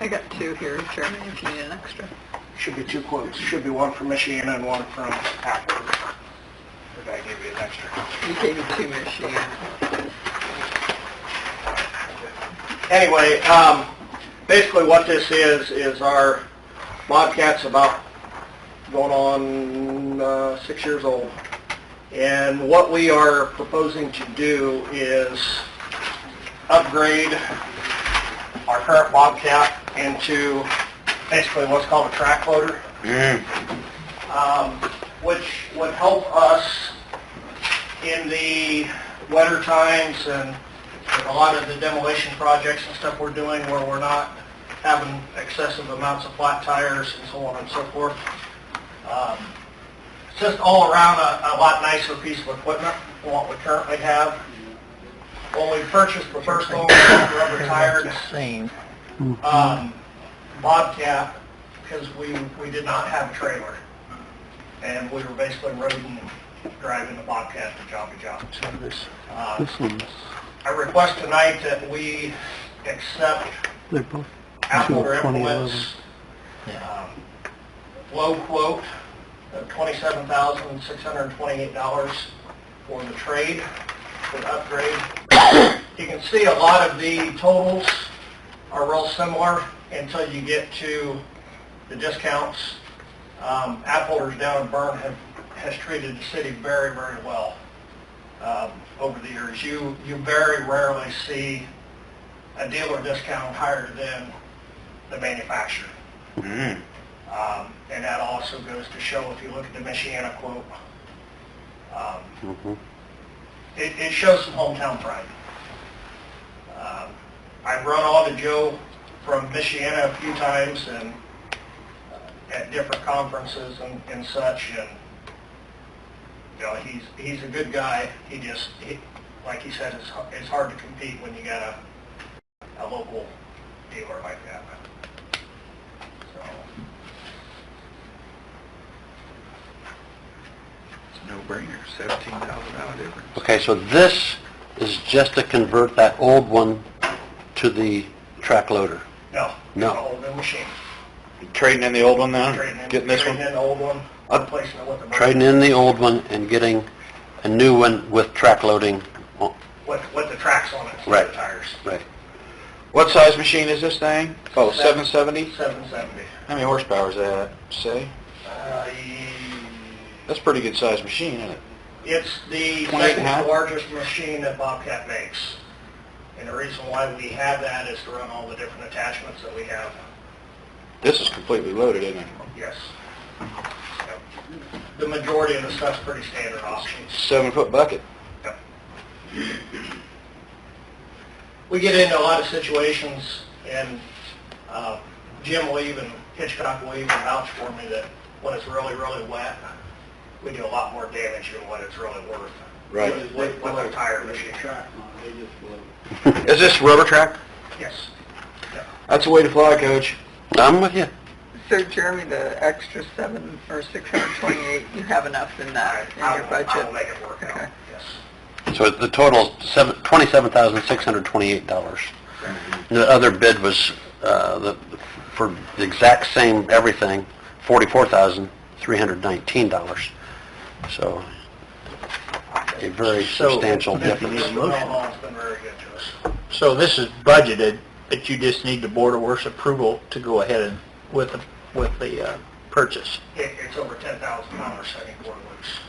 I got two here, Jeremy, if you need an extra. Should be two quotes. Should be one from Michiana and one from Apple. Did I give you an extra? You gave me two machines. Anyway, basically what this is our Bobcat's about going on 6 years old. And what we are proposing to do is upgrade our current Bobcat into basically what's called a track loader, which would help us in the winter times and with a lot of the demolition projects and stuff we're doing where we're not having excessive amounts of flat tires and so on and so forth. It's just all around a lot nicer piece of equipment than what we currently have. When we purchased the first one, rubber tired Bobcat, because we did not have a trailer, and we were basically roading and driving the Bobcat from job to job. This one's, I request tonight that we accept they're both Apple 2011. Implements low quote of $27,628 for the trade, for the upgrade. You can see a lot of the totals are real similar until you get to the discounts. Appholders down in Bern has treated the city very, very well over the years. You very rarely see a dealer discount higher than the manufacturer. And that also goes to show if you look at the Michiana quote, it shows some hometown pride. I've run on to Joe from Michiana a few times and at different conferences and such, and you know, he's a good guy. He like he said, it's hard to compete when you got a local dealer like that. So No-brainer, $17,000 difference. Okay, so this is just to convert that old one to the track loader. no, No. it's a whole new machine. Trading in the old one now? Trading in, Getting this one? trading in the old one, replacing it with the Trading in the old one and getting a new one with track loading. with the tracks on it, Right. the tires. Right. What size machine is this thing? Oh, 770? 770. How many horsepower is that, say? That's a pretty good sized machine, isn't it? It's the 28 and a second half? largest machine that Bobcat makes. And the reason why we have that is to run all the different attachments that we have. This is completely loaded, isn't it? Yes. Yep. The majority of the stuff's pretty standard options. 7-foot bucket. Yep. We get into a lot of situations, and Jim will even, Hitchcock will even vouch for me that when it's really, really wet, we do a lot more damage than what it's really worth. Right. With a tire machine. They just blow. Is this rubber track? Yes. That's the way to fly, Coach. I'm with you. So Jeremy, the extra 628, you have enough in that, in your budget? I will make it work out, Okay. yes. So the total is $27,628. The other bid was for the exact same everything, $44,319. So a very substantial difference. It's been very good to us. So this is budgeted, but you just need the Board of Works approval to go ahead and with the purchase. It's over $10,000, I think, 4 weeks.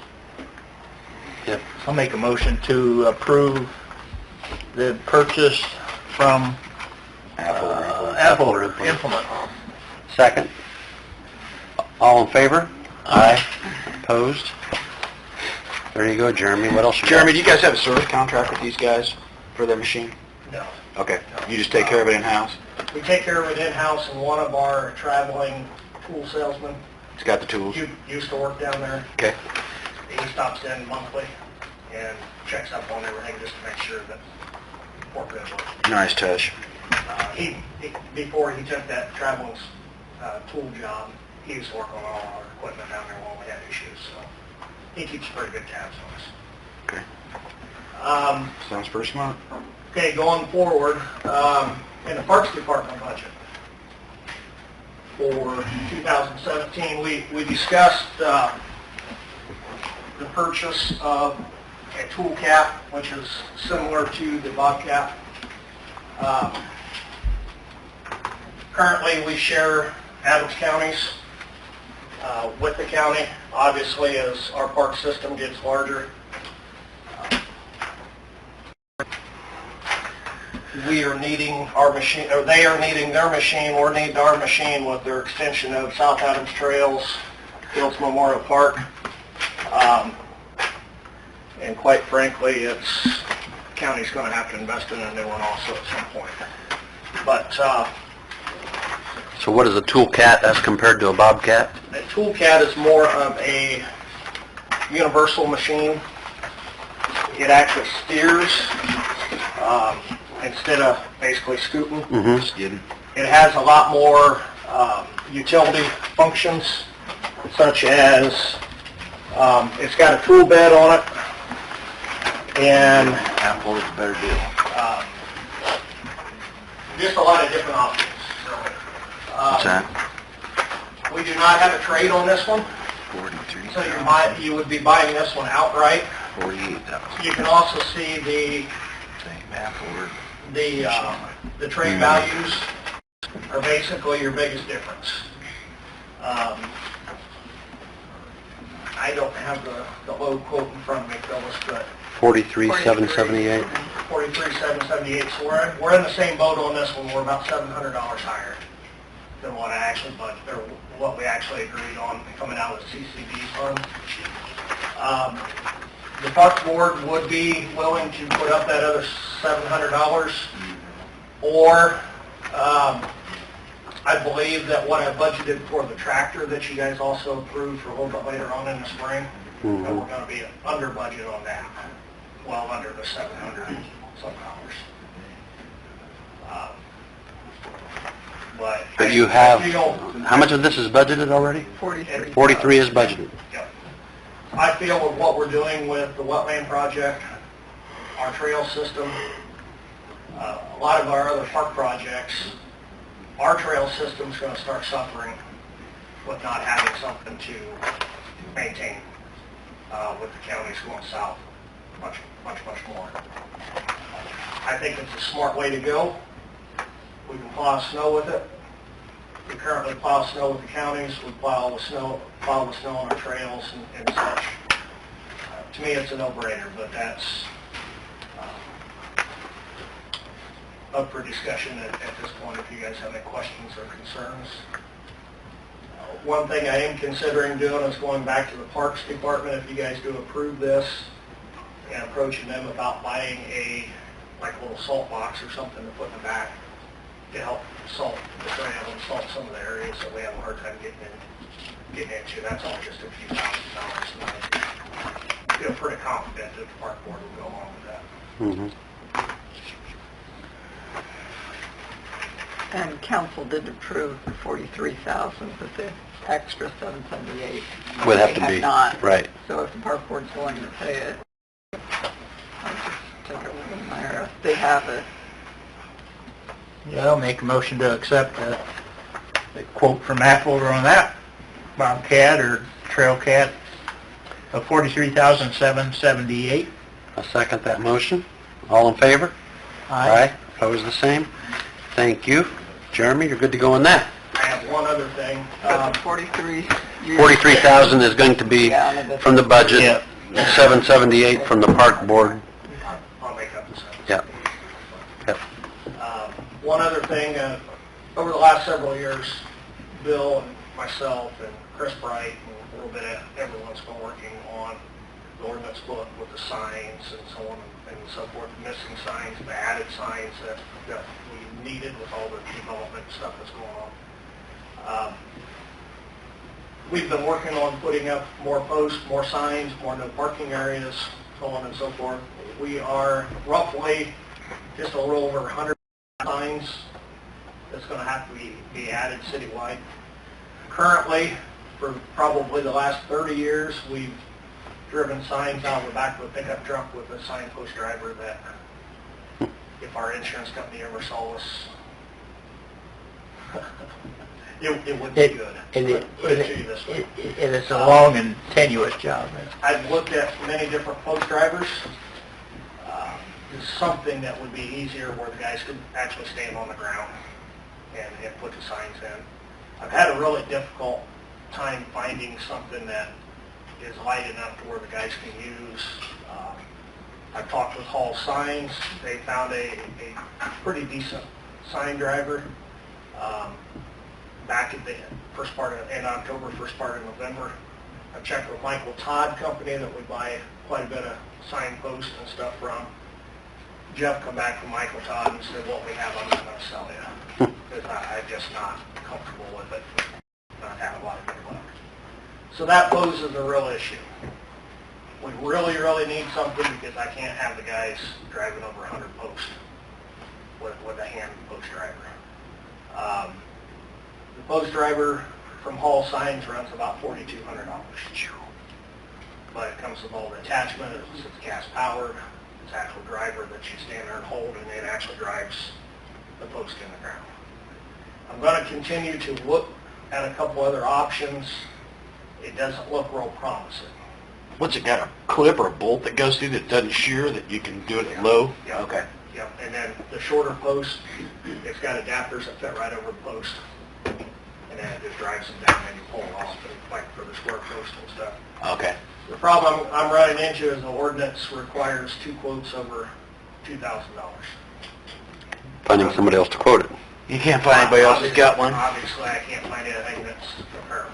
Yep. I'll make a motion to approve the purchase from Apple Implement. Second. All in favor? Aye. Opposed? There you go, Jeremy. What else you got? Jeremy, do you guys have a service contract with these guys for their machine? No. Okay, you just take care of it in-house? We take care of it in-house, and one of our traveling tool salesmen It's got the tools? used to work down there. Okay. He stops in monthly and checks up on everything just to make sure that we're good. Nice touch. Before he took that traveling tool job, he used to work on all our equipment down there when we had issues, so he keeps pretty good tabs Okay. on us. Sounds pretty smart. Okay, going forward, in the Parks Department budget, for 2017. We discussed the purchase of a tool cap, which is similar to the Bobcat. Currently, we share Adams counties with the county. Obviously, as our park system gets larger, we are needing our machine, or they are needing their machine, we're needing our machine with their extension of South Adams Trails, Fields Memorial Park. And quite frankly, the county's going to have to invest in a new one also at some point. But So what is a tool cat as compared to a Bobcat? a tool cat is more of a universal machine. It actually steers instead of basically scooting. Mm-hmm. It has a lot more utility functions, such as it's got a tool bed on it, and Apple is a better deal. just a lot of different options. What's that? We do not have a trade on this one, 43. so you would be buying this one outright. 48,000. You can also see the Same Apple. the trade values are basically your biggest difference. I don't have the low quote in front of me, Phyllis, but 43,778. 43,778. So we're in the same boat on this one. We're about $700 higher than what I actually budgeted, or what we actually agreed on coming out of the CCD fund. The park board would be willing to put up that other $700, or I believe that what I budgeted for the tractor that you guys also approved for a little bit later on in the spring, that we're going to be under budget on that, well under the $700 some dollars. But you have, I feel- how much of this is budgeted already? 43. 43 is budgeted. Yep. I feel with what we're doing with the wetland project, our trail system, a lot of our other park projects, our trail system's going to start suffering with not having something to maintain with the counties going south much more. I think it's a smart way to go. We can plow snow with it. We currently plow snow with the counties. We plow the snow on our trails and such. To me, it's a no-brainer, but that's up for discussion at this point if you guys have any questions or concerns. One thing I am considering doing is going back to the Parks Department, if you guys do approve this, and approaching them about buying a little salt box or something to put in the back to help salt the trail and salt some of the areas that we have a hard time getting into. That's all just a few $1,000s, and I feel pretty confident that the park board will go along with that. Mm-hmm. And council did approve the 43,000, but the extra 778. Would have they to be, not. right. So if the park board's willing to pay it, I'll just take it with them there. If they have it. Yeah, I'll make a motion to accept the quote from Apple on that Bobcat or Trail Cat of $43,778. I'll second that motion. All in favor? Aye. Opposed, the same? Thank you. Jeremy, you're good to go on that. I have one other thing. 43. 43,000 is going to be from the budget, Yeah. 778 from the park board. I'll make up the second. Yep. Yep. One other thing, over the last several years, Bill and myself and Chris Bright and a little bit of everyone's been working on the ordinance book with the signs and so on and so forth, missing signs, the added signs that we needed with all the development stuff that's going on. We've been working on putting up more posts, more signs, more no parking areas, so on and so forth. We are roughly just a little over 100 signs that's going to have to be added citywide. Currently, for probably the last 30 years, we've driven signs out of the back of a pickup truck with a signpost driver that if our insurance company ever saw us It would be good. Put it to you this way. And it's a long and tenuous job. I've looked at many different post drivers. It's something that would be easier where the guys could actually stand on the ground and put the signs in. I've had a really difficult time finding something that is light enough to where the guys can use. I've talked with Hall Signs. They found a pretty decent sign driver back in the first part of in October, first part of November. I've checked with Michael Todd Company that we buy quite a bit of signposts and stuff from. Jeff come back from Michael Todd and said, what we have, I'm not going to sell you. Because I'm just not comfortable with it. Not have a lot of good luck. So that poses a real issue. We really, really need something because I can't have the guys driving over 100 posts with a hand post driver. The post driver from Hall Signs runs about $4,200. But it comes with all the attachment, it's gas powered, it's actual driver that you stand there and hold, and it actually drives the post in the ground. I'm going to continue to look at a couple other options. It doesn't look real promising. What's it got, a clip or a bolt that goes through that doesn't shear, that you can do it at low? Yeah. Okay. Yep, and then the shorter post, it's got adapters that fit right over the post, and then it just drives them down and you pull it off, like for the square post and stuff. Okay. The problem I'm running into is the ordinance requires 2 quotes over $2,000. Finding somebody else to quote it. You can't find anybody else that's got one? Obviously, I can't find anything that's comparable.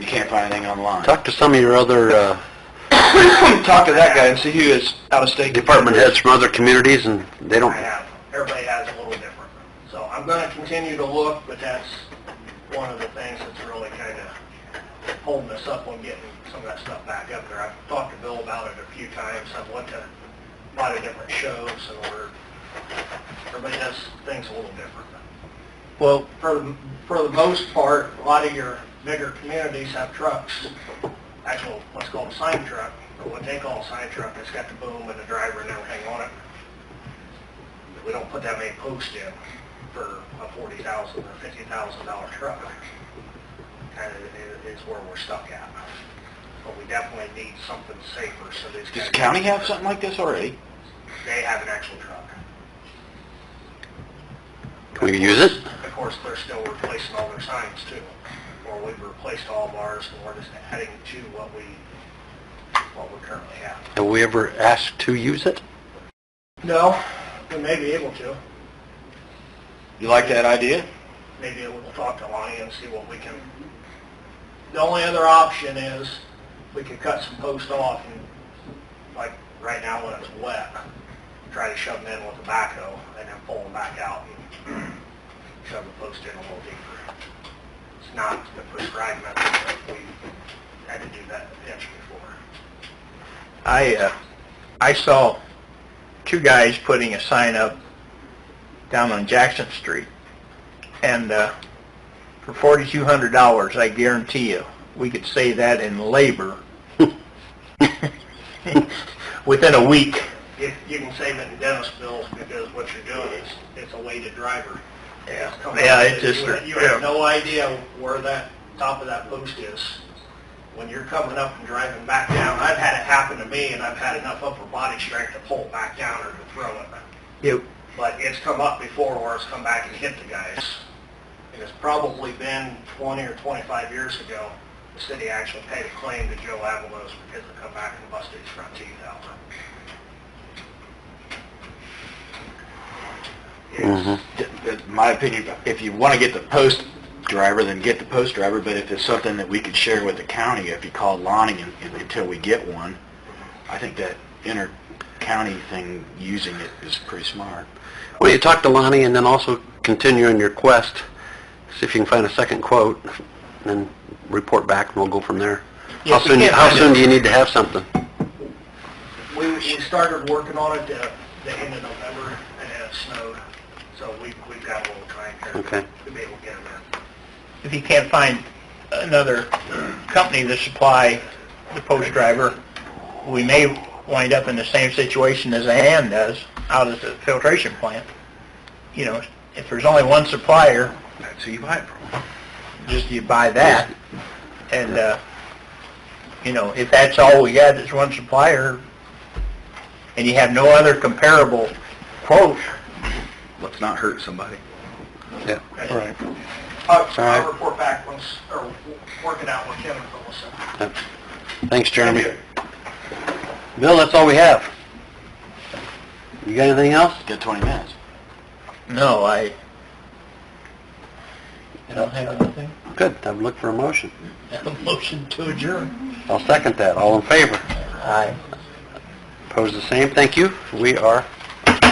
You can't find anything online? Talk to some of your other Talk to that guy and see who is out-of-state. department heads from other communities, and they don't... I have. Everybody has a little different. So I'm going to continue to look, but that's one of the things that's really kind of holding us up on getting some of that stuff back up there. I've talked to Bill about it a few times. I've went to a lot of different shows, and everybody does things a little different. Well, for the most part, a lot of your bigger communities have trucks, actual what's called a sign truck, or what they call a sign truck. It's got the boom and the driver and everything on it. We don't put that many posts in for a $40,000 or $50,000 truck. Kind of is where we're stuck at. But we definitely need something safer. So these Does guys, the county have something like this already? they have an actual truck. Can we use it? Of course, they're still replacing all their signs too. Or we've replaced all of ours, and we're just adding to what we currently have. Have we ever asked to use it? No, we may be able to. You like that idea? Maybe we'll talk to Lonnie and see what we can. The only other option is we could cut some posts off, and like right now when it's wet, try to shove them in with a backhoe and then pull them back out and shove the post in a little deeper. It's not the prescribed method, but we had to do that in the pinch before. I saw 2 guys putting a sign up down on Jackson Street, and for $4,200, I guarantee you, we could save that in labor within a week. If you can save it in dentist bills, because what you're doing is it's a weighted driver. Yeah, It's coming yeah, up, it just you have no idea where that top of that post is. When you're coming up and driving back down, I've had it happen to me, and I've had enough upper body strength to pull it back down or to throw it. Yep. But it's come up before where it's come back and hit the guys. And it's probably been 20 or 25 years ago, the city actually paid a claim to Joe Avalos because it come back and busted his front teeth out. In my opinion, if you want to get the post driver, then get the post driver, but if it's something that we could share with the county, if you call Lonnie until we get one, I think that inter-county thing, using it is pretty smart. Well, you talk to Lonnie and then also continue on your quest, see if you can find a second quote, and then report back and we'll go from there. Yes, How soon do you need to have something? We started working on it the end of November, and then it snowed. So we've got a little time here Okay. to be able to get them in. If you can't find another company to supply the post driver, we may wind up in the same situation as Ann does out at the filtration plant. You know, if there's only one supplier That's who you buy it from. Just you buy that, and, you know, if that's all we got is one supplier, and you have no other comparable quote, Let's not hurt somebody. Yeah. Right. I'll report back once, or work it out with Kevin and Phyllis. Thanks, Jeremy. Bill, that's all we have. You got anything else? Get 20 minutes. No, I don't have anything. Good, I'm looking for a motion. Have a motion to adjourn. I'll second that. All in favor? Aye. Opposed, the same. Thank you. We are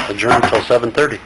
adjourned till 7:30.